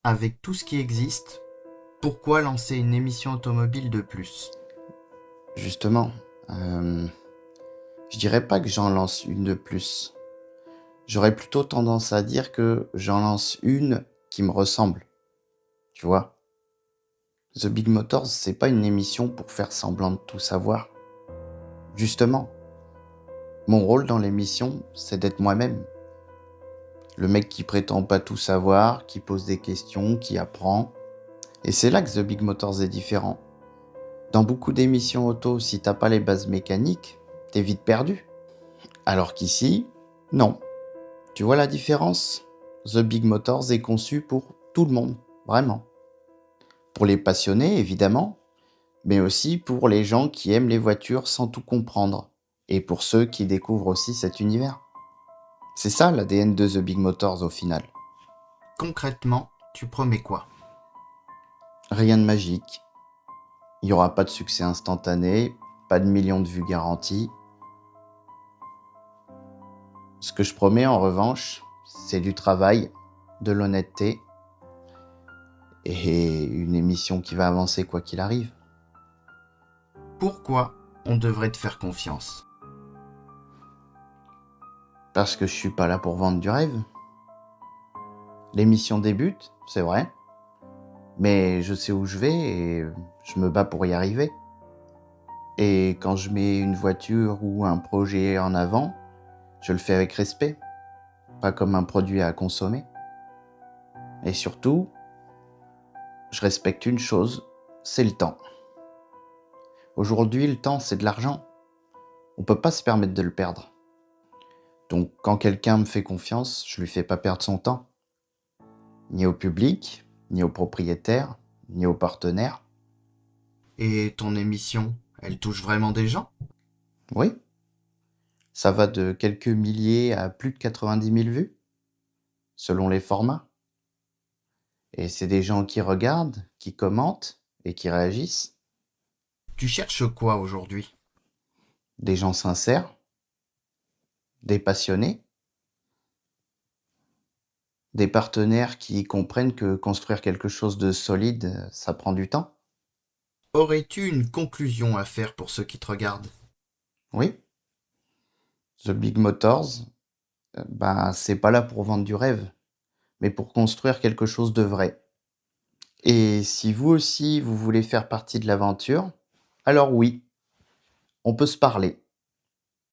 Avec tout ce qui existe, pourquoi lancer une émission automobile de plus? Justement, euh, je dirais pas que j'en lance une de plus. J'aurais plutôt tendance à dire que j'en lance une qui me ressemble, tu vois. The Big Motors, c'est pas une émission pour faire semblant de tout savoir. Justement, mon rôle dans l'émission, c'est d'être moi-même. Le mec qui prétend pas tout savoir, qui pose des questions, qui apprend. Et c'est là que The Big Motors est différent. Dans beaucoup d'émissions auto, si t'as pas les bases mécaniques, t'es vite perdu. Alors qu'ici, non. Tu vois la différence? The Big Motors est conçu pour tout le monde, vraiment. Pour les passionnés, évidemment, mais aussi pour les gens qui aiment les voitures sans tout comprendre, et pour ceux qui découvrent aussi cet univers. C'est ça l'ADN de The Big Motors au final. Concrètement, tu promets quoi? Rien de magique, il n'y aura pas de succès instantané, pas de millions de vues garanties. Ce que je promets en revanche, c'est du travail, de l'honnêteté, et une émission qui va avancer quoi qu'il arrive. Pourquoi on devrait te faire confiance? Parce que je suis pas là pour vendre du rêve. L'émission débute, c'est vrai, mais je sais où je vais et je me bats pour y arriver. Et quand je mets une voiture ou un projet en avant, je le fais avec respect, pas comme un produit à consommer. Et surtout, je respecte une chose, c'est le temps. Aujourd'hui, le temps, c'est de l'argent. On peut pas se permettre de le perdre. Donc quand quelqu'un me fait confiance, je lui fais pas perdre son temps. Ni au public, ni aux propriétaires, ni aux partenaires. Et ton émission, elle touche vraiment des gens? Oui, ça va de quelques milliers à plus de 90 000 vues, selon les formats. Et c'est des gens qui regardent, qui commentent et qui réagissent. Tu cherches quoi aujourd'hui? Des gens sincères, des passionnés, des partenaires qui comprennent que construire quelque chose de solide, ça prend du temps. Aurais-tu une conclusion à faire pour ceux qui te regardent? Oui, The Big Motors, c'est pas là pour vendre du rêve, mais pour construire quelque chose de vrai. Et si vous aussi, vous voulez faire partie de l'aventure, alors oui, on peut se parler.